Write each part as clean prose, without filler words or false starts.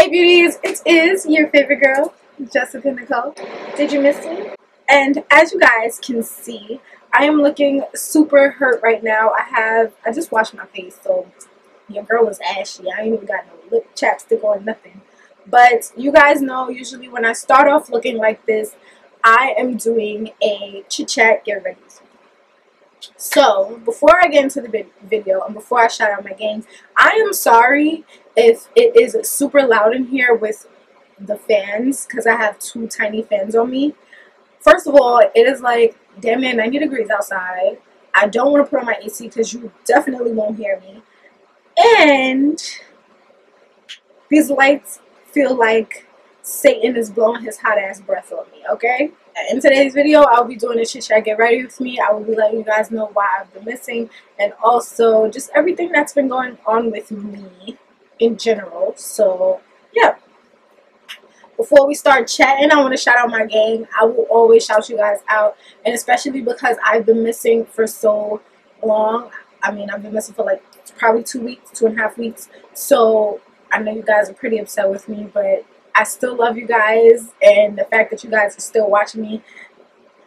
Hey beauties, it is your favorite girl, Jessica Nicole. Did you miss me? And as you guys can see, I am looking super hurt right now. I just washed my face, so your girl is ashy. I ain't even got no lip chapstick or nothing. But you guys know usually when I start off looking like this, I am doing a chit chat get ready. So before I get into the video and before I shout out my games, I am sorry if it is super loud in here with the fans because I have two tiny fans on me. First of all, it is like damn near 90 degrees outside. I don't want to put on my AC because you definitely won't hear me. And these lights feel like Satan is blowing his hot ass breath on me, okay? In today's video, I'll be doing a chit chat get ready with me. I will be letting you guys know why I've been missing and also just everything that's been going on with me in general. So, yeah. Before we start chatting, I want to shout out my gang. I will always shout you guys out, and especially because I've been missing for so long. I mean, I've been missing for like probably 2 weeks, 2.5 weeks. So, I know you guys are pretty upset with me, but I still love you guys, and the fact that you guys are still watching me,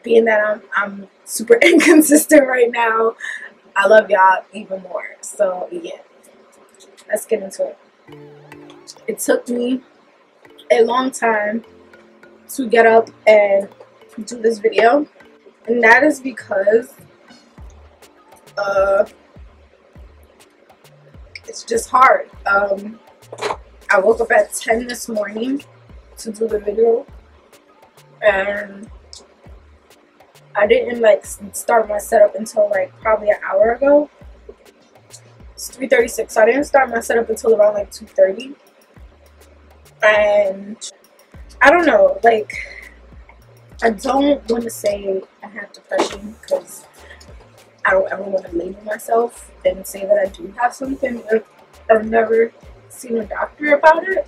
being that I'm super inconsistent right now, I love y'all even more. So yeah, let's get into it. It took me a long time to get up and do this video, and that is because it's just hard. I woke up at 10 this morning to do the video, and I didn't like start my setup until like probably an hour ago. It's 3:36, so I didn't start my setup until around like 2:30. And I don't know, like, I don't want to say I have depression because I don't ever want to label myself and say that I do have something. I've never seen a doctor about it,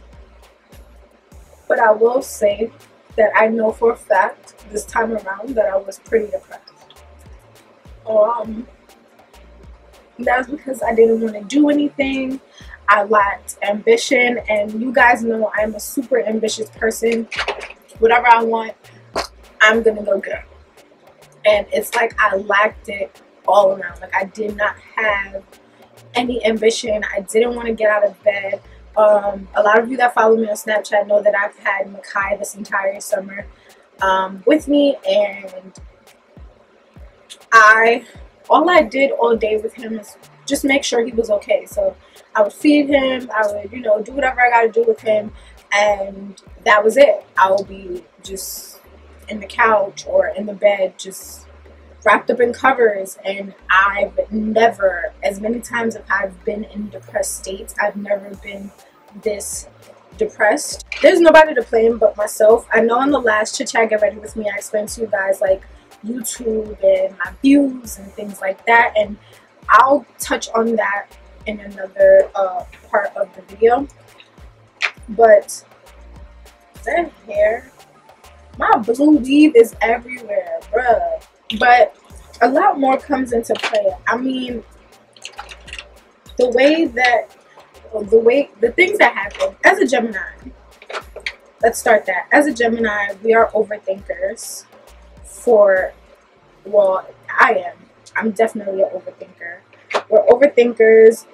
but I will say that I know for a fact this time around that I was pretty depressed. That's because I didn't want to do anything. I lacked ambition, and you guys know I'm a super ambitious person. Whatever I want, I'm gonna go get it. And it's like I lacked it all around. Like I did not have any ambition. I didn't want to get out of bed. A lot of you that follow me on Snapchat know that I've had Makai this entire summer with me, and all I did all day with him is just make sure he was okay. So I would feed him, I would, you know, do whatever I gotta do with him, and that was it. I would be just in the couch or in the bed, just wrapped up in covers. And I've never, as many times as I've been in depressed states, I've never been this depressed. There's nobody to blame but myself. I know in the last chit chat get ready with me, I explained to you guys like YouTube and my views and things like that, and I'll touch on that in another part of the video. But that hair, my blue weave is everywhere, bruh. But a lot more comes into play. I mean, the things that happen as a Gemini. Let's start that. As a Gemini, we are overthinkers. Well, I am. I'm definitely an overthinker. We're overthinkers.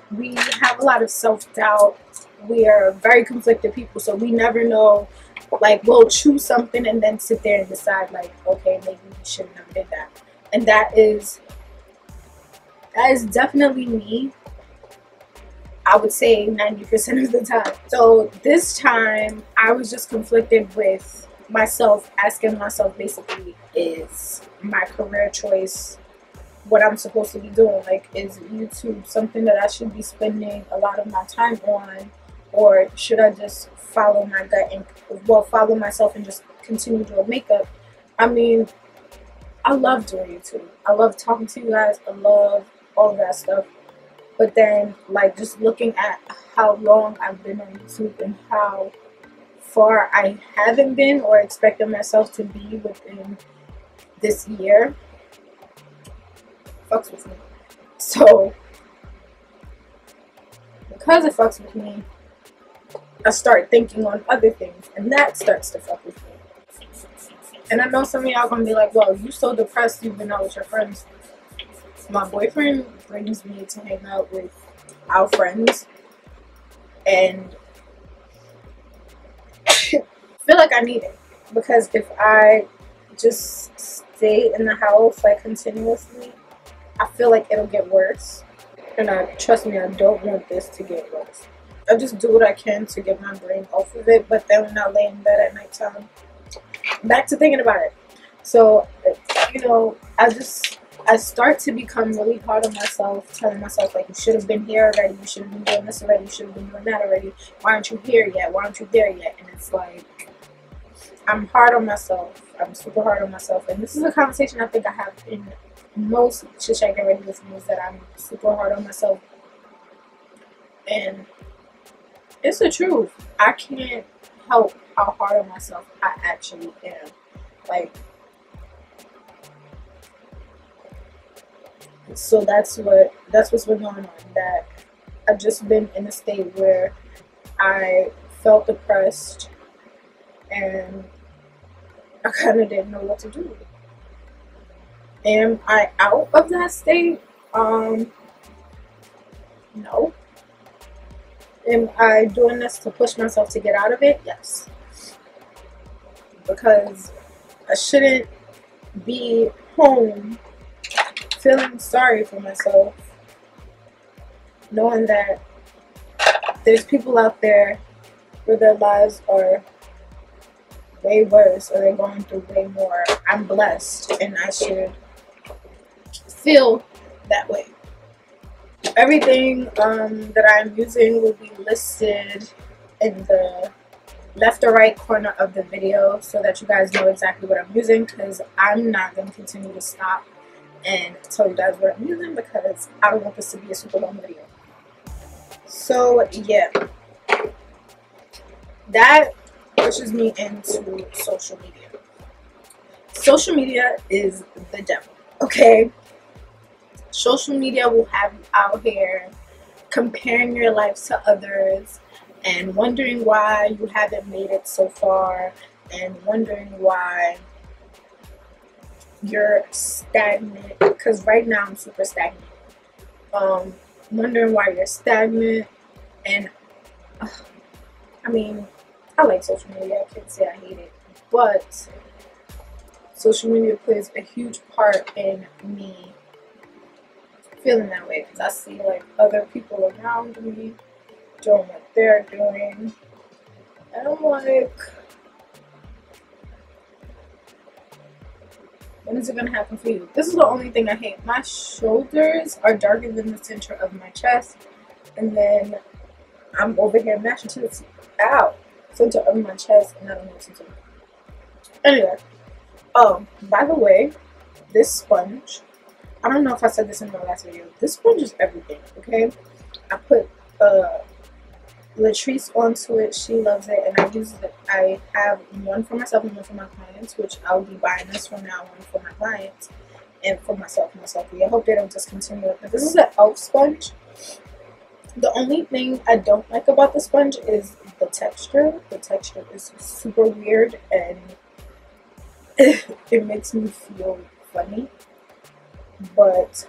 We have a lot of self-doubt. We are very conflicted people, so we never know. Like, we'll choose something and then sit there and decide, like, okay, maybe we shouldn't have did that. And that is definitely me. I would say 90% of the time. So this time, I was just conflicted with myself, asking myself basically, is my career choice what I'm supposed to be doing? Like, is YouTube something that I should be spending a lot of my time on, or should I just follow my gut and follow myself and just continue doing makeup? I mean, I love doing YouTube. I love talking to you guys. I love all of that stuff. But then, like, just looking at how long I've been on YouTube and how far I haven't been or expected myself to be within this year, fucks with me. So because it fucks with me, I start thinking on other things, and that starts to fuck with me. And I know some of y'all gonna be like, well, you so depressed you've been out with your friends. My boyfriend brings me to hang out with our friends, and I feel like I need it, because if I just stay in the house like continuously, I feel like it'll get worse. And trust me, I don't want this to get worse. I just do what I can to get my brain off of it, but then when I lay in bed at nighttime, back to thinking about it. So, you know, I start to become really hard on myself, telling myself, like, you should have been here already, you should have been doing this already, you should have been doing that already, why aren't you here yet, why aren't you there yet? And it's like, I'm hard on myself, I'm super hard on myself, and this is a conversation I think I have in most Chit Get Ready with me, is that I'm super hard on myself, and it's the truth. I can't help how hard on myself I actually am. Like, so that's what's been going on. That I've just been in a state where I felt depressed, and I kind of didn't know what to do. Am I out of that state? No. Am I doing this to push myself to get out of it? Yes. Because I shouldn't be home feeling sorry for myself, knowing that there's people out there where their lives are way worse, or they're going through way more. I'm blessed, and I should feel that way. Everything that I'm using will be listed in the left or right corner of the video, so that you guys know exactly what I'm using, because I'm not going to continue to stop and tell you guys what I'm using, because I don't want this to be a super long video. So yeah, that pushes me into social media. Social media is the devil, okay? Social media will have you out here comparing your life to others, and wondering why you haven't made it so far, and wondering why you're stagnant, because right now I'm super stagnant. Wondering why you're stagnant, and I mean, I like social media, I can't say I hate it, but social media plays a huge part in me feeling that way, because I see like other people around me doing what they're doing, and I'm like, when is it gonna happen for you? This is the only thing I hate. My shoulders are darker than the center of my chest, and then I'm over here matching to the center of my chest, and I don't know what to do. Anyway, by the way, this sponge, I don't know if I said this in my last video, this sponge is everything, okay? I put Latrice onto it, she loves it, and I use it. I have one for myself and one for my clients, which I'll be buying this from now on for my clients and for myself. I hope they don't discontinue it, but this is an elf sponge. The only thing I don't like about the sponge is the texture. The texture is super weird, and it makes me feel funny, but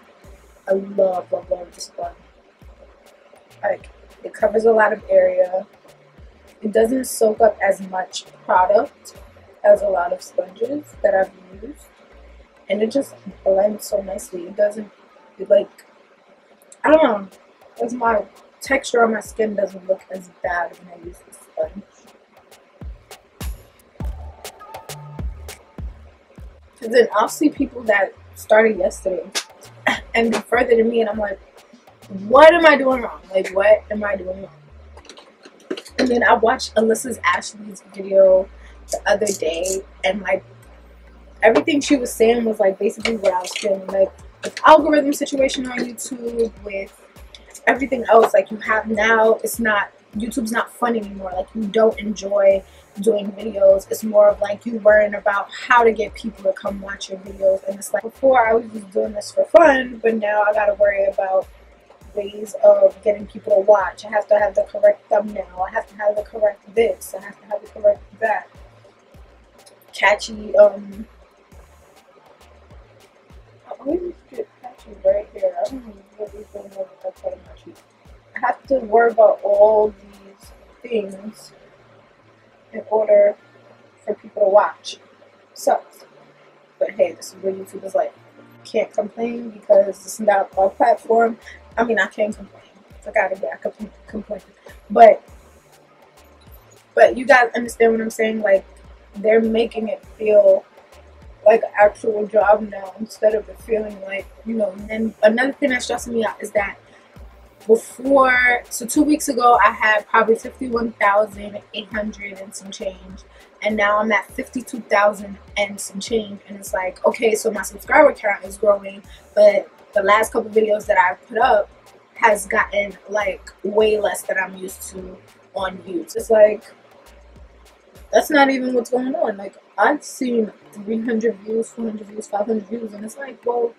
I love the sponge. Like, it covers a lot of area. It doesn't soak up as much product as a lot of sponges that I've used, and it just blends so nicely. It doesn't, like, I don't know, as my texture on my skin doesn't look as bad when I use this sponge. And then I'll see people that started yesterday and be further than me, and I'm like, what am I doing wrong? Like, what am I doing wrong? And then I watched Alyssa's Ashley's video the other day, and like everything she was saying was like basically what I was feeling. Like, with algorithm situation on YouTube, with everything else like you have now, it's not, YouTube's not fun anymore. Like, you don't enjoy doing videos. It's more of like you worrying about how to get people to come watch your videos. And it's like, before I was just doing this for fun, but now I gotta worry about ways of getting people to watch. I have to have the correct thumbnail. I have to have the correct this. I have to have the correct that. Catchy, I always get patchy right here. I don't really know what that's part of my cheek. I have to worry about all these things in order for people to watch. Sucks. But hey, this is where YouTube is like. Can't complain because it's not our platform. I mean, I can't complain. I could complain. But you guys understand what I'm saying? Like, they're making it feel like an actual job now instead of it feeling like, you know. And then another thing that's stressing me out is that before, so 2 weeks ago, I had probably 51,800 and some change. And now I'm at 52,000 and some change. And it's like, okay, so my subscriber count is growing, but the last couple videos that I've put up has gotten like way less than I'm used to on YouTube. It's like, that's not even what's going on. Like, I've seen 300 views, 400 views, 500 views, and it's like, well,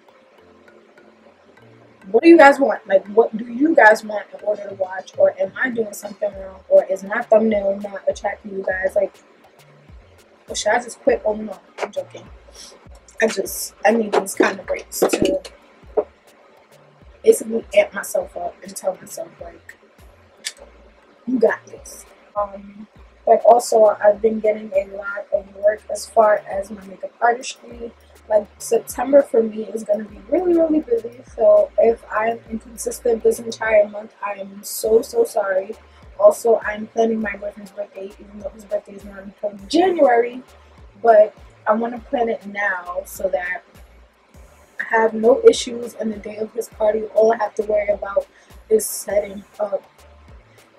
what do you guys want? Like, what do you guys want in order to watch? Or am I doing something wrong? Or is my thumbnail not attracting you guys? Like, or should I just quit? Oh no, I'm joking. I need these kind of breaks to basically amp myself up and tell myself, like, you got this. But also, I've been getting a lot of work as far as my makeup artistry. Like, September for me is going to be really, really busy. So if I'm inconsistent this entire month, I am so, so sorry. Also, I'm planning my boyfriend's birthday, even though his birthday is not until January. But I want to plan it now so that I have no issues on the day of his party. All I have to worry about is setting up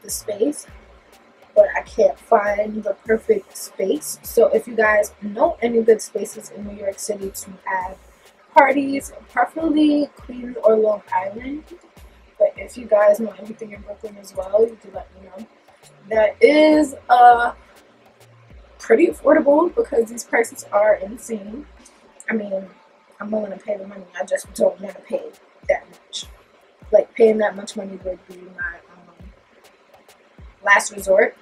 the space. But I can't find the perfect space. So if you guys know any good spaces in New York City to have parties, preferably Queens or Long Island. But if you guys know anything in Brooklyn as well, you can let me know. That is pretty affordable because these prices are insane. I mean, I'm willing to pay the money. I just don't want to pay that much. Like, paying that much money would be my last resort.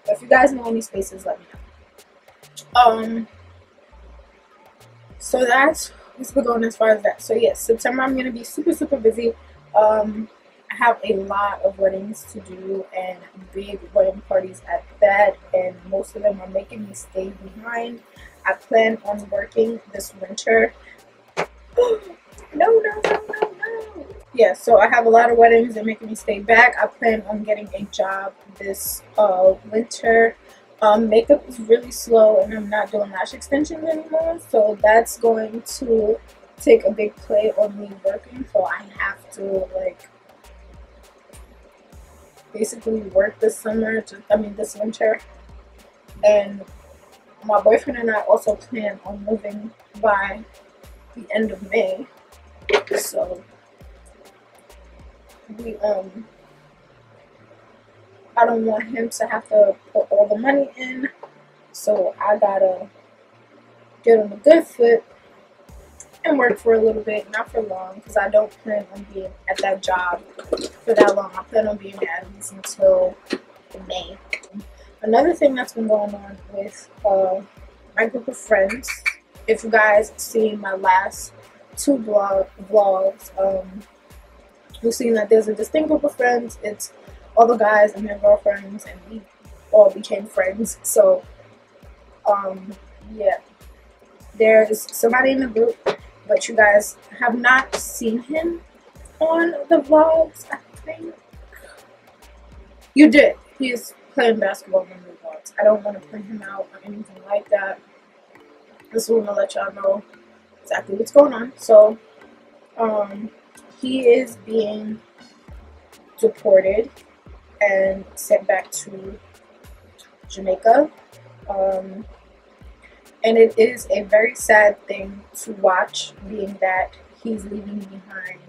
But if you guys know any spaces, let me know. So that's what's been going as far as that. So yes, September I'm gonna be super, super busy. I have a lot of weddings to do and big wedding parties at that, and most of them are making me stay behind. I plan on working this winter. No. Yeah, so I have a lot of weddings and making me stay back. I plan on getting a job this winter. Makeup is really slow and I'm not doing lash extensions anymore, so that's going to take a big play on me working. So I have to, like, basically work this winter. And my boyfriend and I also plan on moving by the end of May. So we I don't want him to have to put all the money in, so I gotta get on a good foot and work for a little bit, not for long, because I don't plan on being at that job for that long. I plan on being there at least until May. Another thing that's been going on with my group of friends, if you guys seen my last two vlogs, you've seen that there's a distinct group of friends. It's all the guys and their girlfriends, and we all became friends. So yeah, there's somebody in the group, but you guys have not seen him on the vlogs. I think you did. He's playing basketball in the vlogs. I don't want to print him out or anything like that. Just want to let y'all know exactly what's going on. So he is being deported and sent back to Jamaica. And it is a very sad thing to watch, being that he's leaving behind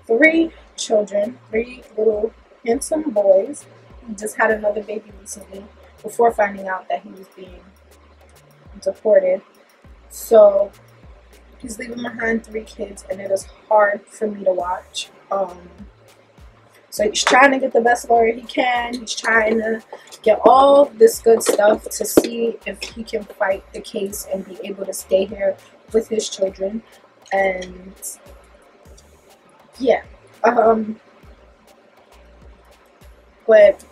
3 children, 3 little handsome boys. He just had another baby recently before finding out that he was being deported. So he's leaving behind 3 kids, and it is hard for me to watch. So he's trying to get the best lawyer he can. He's trying to get all this good stuff to see if he can fight the case and be able to stay here with his children. And yeah, but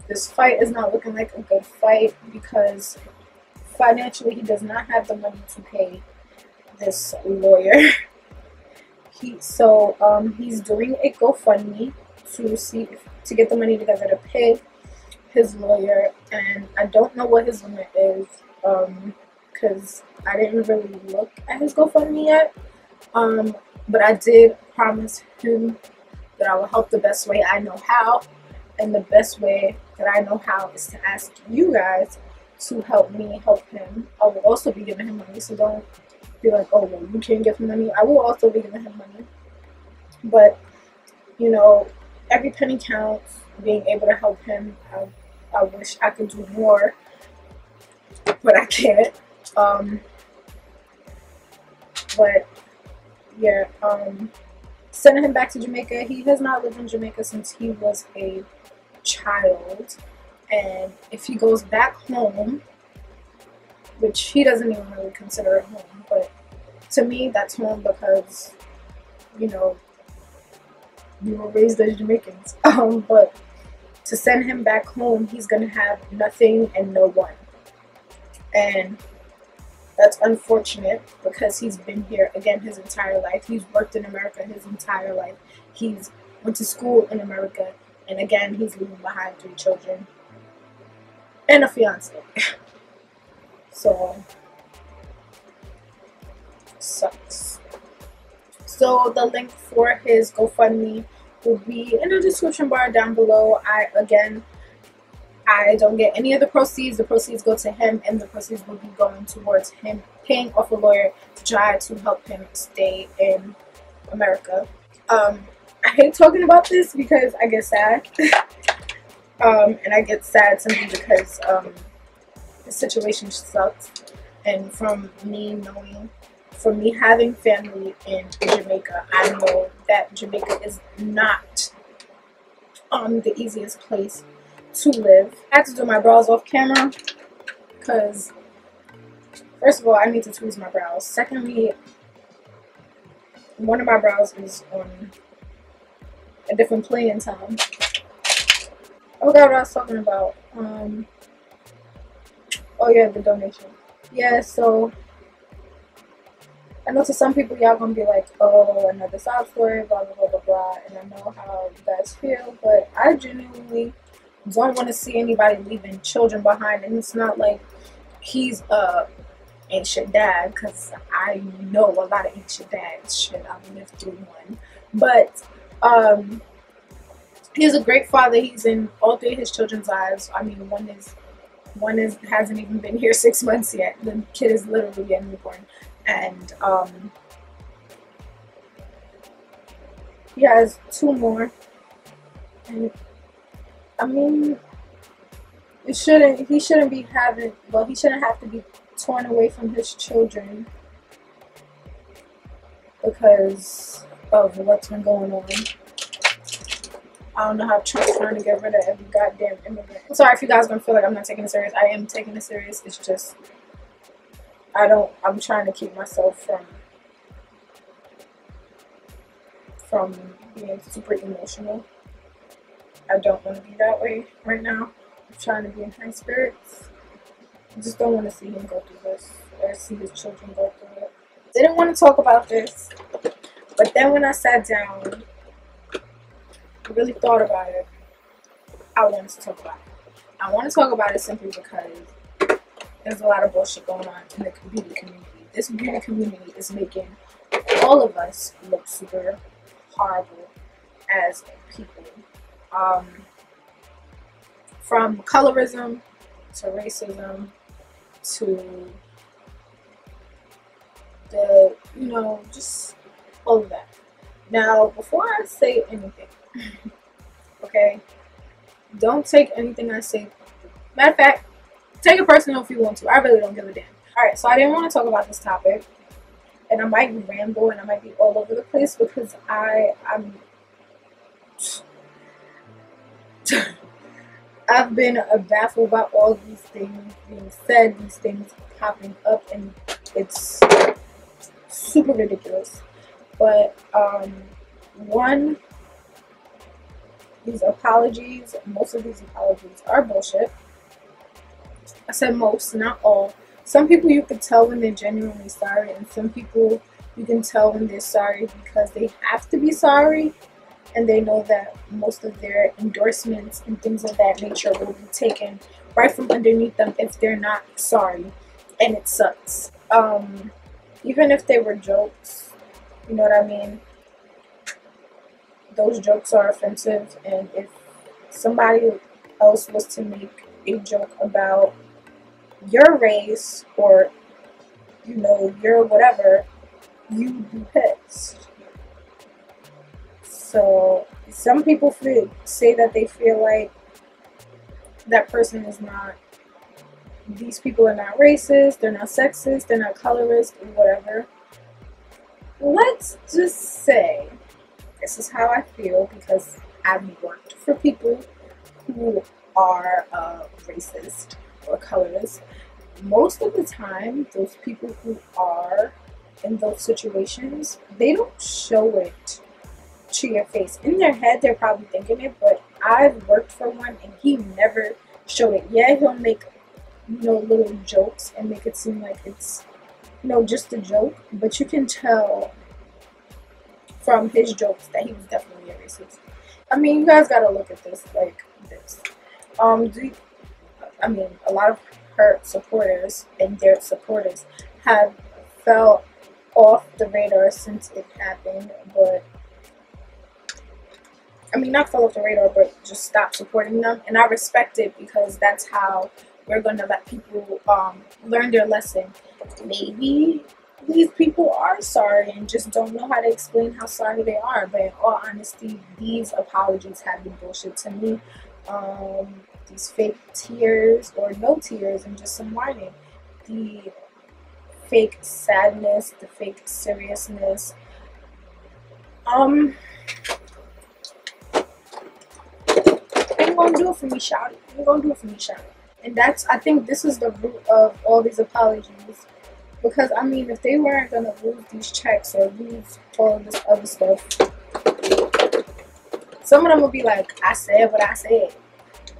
this fight is not looking like a good fight because financially he does not have the money to pay this lawyer. He's doing a GoFundMe to get the money together to pay his lawyer, and I don't know what his limit is because I didn't really look at his GoFundMe yet, but I did promise him that I will help the best way I know how, and the best way that I know how is to ask you guys to help me help him. I will also be giving him money, so don't be like, oh well, you can't give him money. I will also be giving him money, but you know, every penny counts. Being able to help him, I wish I could do more, but I can't. But yeah, sending him back to Jamaica. He has not lived in Jamaica since he was a child, and if he goes back home, which he doesn't even really consider it home, but to me that's home because, you know, we were raised as Jamaicans. But to send him back home, he's gonna have nothing and no one, and that's unfortunate because he's been here again his entire life. He's worked in America his entire life. He's went to school in America, and again he's leaving behind 3 children and a fiance. So sucks. So the link for his GoFundMe will be in the description bar down below. I don't get any of the proceeds. The proceeds go to him, and the proceeds will be going towards him paying off a lawyer to try to help him stay in America. I hate talking about this because I get sad. And I get sad simply because the situation sucks. And from me having family in Jamaica, I know that Jamaica is not the easiest place to live. I had to do my brows off camera because first of all, I need to tweeze my brows. Secondly, one of my brows is on a different plane in time. I forgot what I was talking about. Oh yeah, the donation. Yeah, so I know to some people y'all gonna be like, oh, another sob story, blah blah blah blah blah, and I know how you guys feel, but I genuinely don't want to see anybody leaving children behind. And it's not like he's a ancient dad, because I know a lot of ancient dads. Shit, I've lived through one. But he's a great father. He's in all 3 of his children's lives. I mean, one hasn't even been here 6 months yet. The kid is literally a newborn, and he has 2 more. And I mean, he shouldn't be having, well, he shouldn't have to be torn away from his children because of what's been going on. I don't know how Trump's trying to get rid of every goddamn immigrant. I'm sorry if you guys are gonna feel like I'm not taking it serious. I am taking it serious. It's just I'm trying to keep myself from being super emotional. I don't want to be that way right now. I'm trying to be in high spirits. I just don't want to see him go through this or see his children go through it. Didn't want to talk about this, but then when I sat down, I really thought about it. I wanted to talk about it. I want to talk about it simply because there's a lot of bullshit going on in the beauty community. This beauty community is making all of us look super horrible as people. From colorism to racism to the, you know, just all of that. Now, before I say anything, okay, don't take anything I say. Matter of fact, take it personal if you want to. I really don't give a damn. Alright, so I didn't want to talk about this topic, and I might ramble and I might be all over the place because I'm I've been baffled by all these things being said, these things popping up, and it's super ridiculous. But one, these apologies, most of these apologies are bullshit. I said most, not all. Some people you could tell when they're genuinely sorry, and some people you can tell when they're sorry because they have to be sorry, and they know that most of their endorsements and things of that nature will be taken right from underneath them if they're not sorry, and it sucks. Even if they were jokes, you know what I mean? Those jokes are offensive, and if somebody else was to make a joke about your race or, you know, your whatever, you'd be pissed. So some people say that they feel like that person is not, these people are not racist, they're not sexist, they're not colorist, or whatever. Let's just say, this is how I feel because I've worked for people who are racist or colorist. Most of the time, those people who are in those situations, they don't show it to your face. In their head, they're probably thinking it, but I've worked for one and he never showed it. Yeah, he'll make, you know, little jokes and make it seem like it's, you know, just a joke, but you can tell from his jokes that he was definitely a racist. I mean, you guys gotta look at this like this. I mean, a lot of her supporters and their supporters have fell off the radar since it happened, but I mean, not fell off the radar, but just stopped supporting them, and I respect it because that's how we're gonna let people learn their lesson. Maybe these people are sorry and just don't know how to explain how sorry they are, but in all honesty, these apologies have been bullshit to me. These fake tears or no tears and just some whining, the fake sadness, the fake seriousness. Ain't gonna do it for me, shawty. Ain't gonna do it for me, shawty. And that's, I think this is the root of all these apologies. Because, I mean, if they weren't gonna lose these checks or lose all of this other stuff, some of them would be like, I said what I said.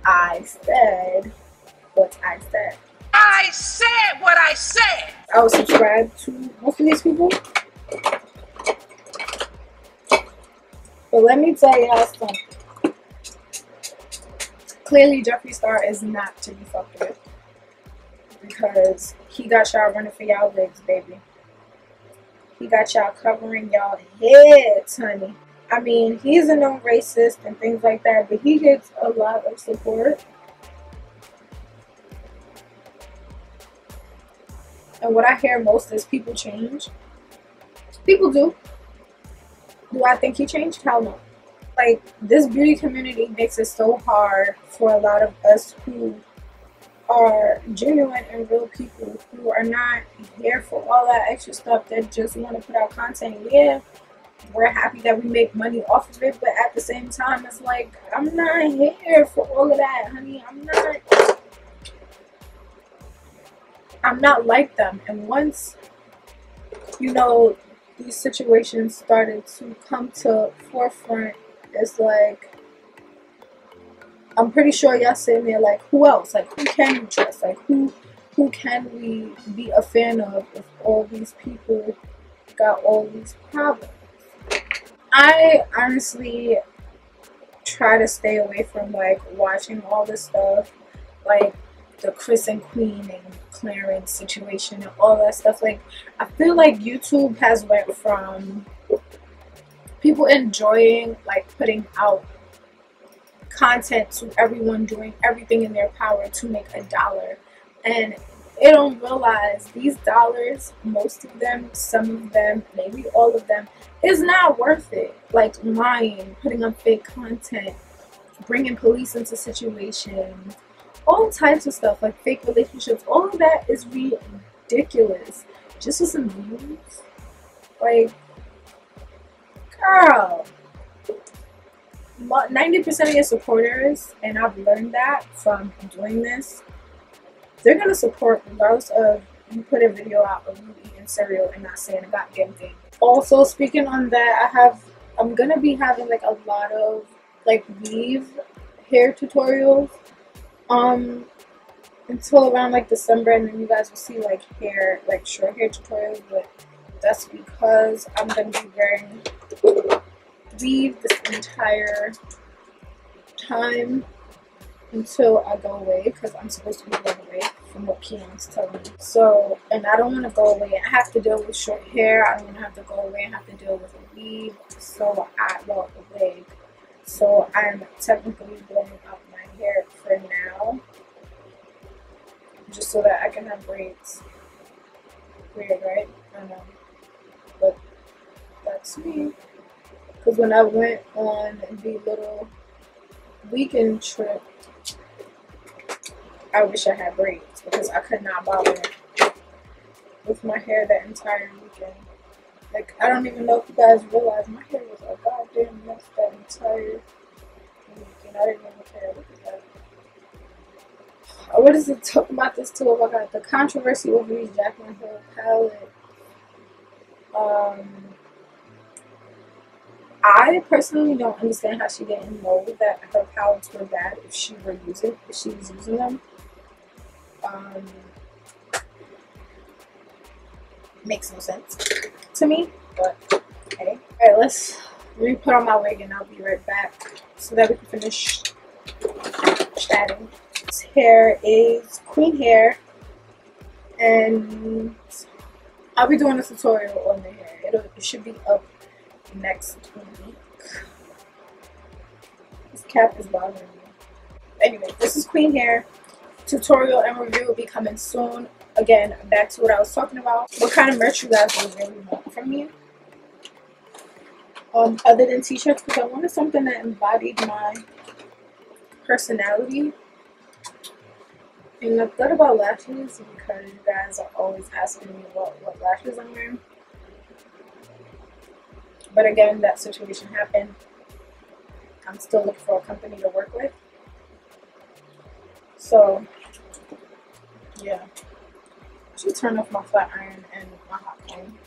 I said what I said. I said what I said. I would subscribe to most of these people. But let me tell y'all something. Clearly, Jeffree Star is not to be fucked with. Because he got y'all running for y'all legs, baby. He got y'all covering y'all heads, honey. I mean, he's a known racist and things like that, but he gets a lot of support. And what I hear most is people change. People do. Do I think he changed? Hell no. Like, this beauty community makes it so hard for a lot of us who are genuine and real people who are not here for all that extra stuff, that just want to put out content. Yeah, we're happy that we make money off of it, but at the same time, it's like, I'm not here for all of that, honey. I'm not like them. And once, you know, these situations started to come to forefront, it's like, I'm pretty sure y'all sitting there like, who else? Like, who can we trust? Like, who can we be a fan of if all these people got all these problems? I honestly try to stay away from, like, watching all this stuff, like the Chris and Queen and Clarence situation and all that stuff. Like, I feel like YouTube has went from people enjoying, like, putting out content to everyone doing everything in their power to make $1, and they don't realize these dollars, most of them, some of them, maybe all of them, is not worth it. Like lying, putting up fake content, bringing police into situations, all types of stuff, like fake relationships, all of that is ridiculous. Just for some views, like, girl, 90% of your supporters, and I've learned that from doing this, they're gonna support regardless of you put a video out of you eating cereal and not saying a goddamn thing. Also, speaking on that, I'm gonna be having like a lot of like weave hair tutorials until around like December, and then you guys will see like short hair tutorials, but that's because I'm gonna be wearing weave this entire time until I go away, because I'm supposed to be going away from what Keon's telling me. So, and I don't want to go away. I have to deal with short hair. I don't want to have to go away and have to deal with a weave. So a wig. So I'm technically blowing out my hair for now, just so that I can have braids. Weird, right? I know, but that's me. Because when I went on the little weekend trip, I wish I had braids because I could not bother with my hair that entire weekend. Like, I don't even know if you guys realize my hair was a goddamn mess that entire weekend. I didn't even care. Look at that. What is it talking about this too? Oh my god, the controversy over these Jaclyn Hill palette. I personally don't understand how she didn't know that her palettes were bad if she was using them. Makes no sense to me, but okay. Alright, let me put on my wig and I'll be right back so that we can finish chatting. This hair is queen hair, and I'll be doing a tutorial on the hair. It should be up next week. This cap is bothering me. Anyway, this is queen hair. Tutorial and review will be coming soon. Again, back to what I was talking about. What kind of merch you guys would really want from me? Other than t-shirts, because I wanted something that embodied my personality. And I thought about lashes because you guys are always asking me what lashes I'm wearing. But again, that situation happened. I'm still looking for a company to work with. So, yeah. I should turn off my flat iron and my hot comb.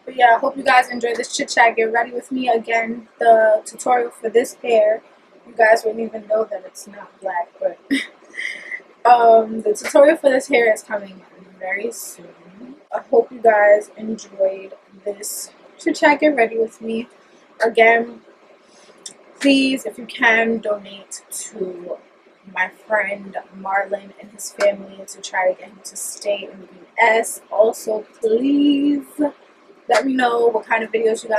But yeah, I hope you guys enjoyed this chit chat. Get ready with me. Again, the tutorial for this hair, you guys wouldn't even know that it's not black, but the tutorial for this hair is coming very soon. I hope you guys enjoyed this chit chat. Get ready with me. Again, please, if you can, donate to my friend Marlon and his family to try to get him to stay in the US. Also, please let me know what kind of videos you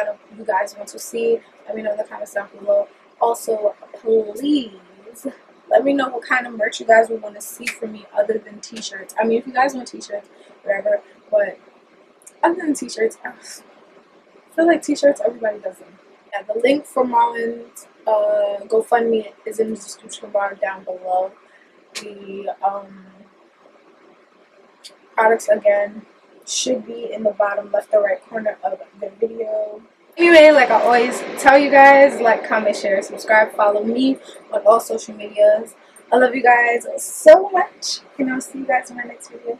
guys want to see. Let me know in the comments down below. Also, please let me know what kind of merch you guys would want to see from me other than t-shirts. I mean, if you guys want t-shirts, whatever, but other than t-shirts, I feel like t-shirts, everybody does them. Yeah, the link for Marlon's GoFundMe is in the description bar down below. The products, again, should be in the bottom left or right corner of the video. Anyway, like I always tell you guys, like, comment, share, subscribe, follow me on all social medias. I love you guys so much, and I'll see you guys in my next video.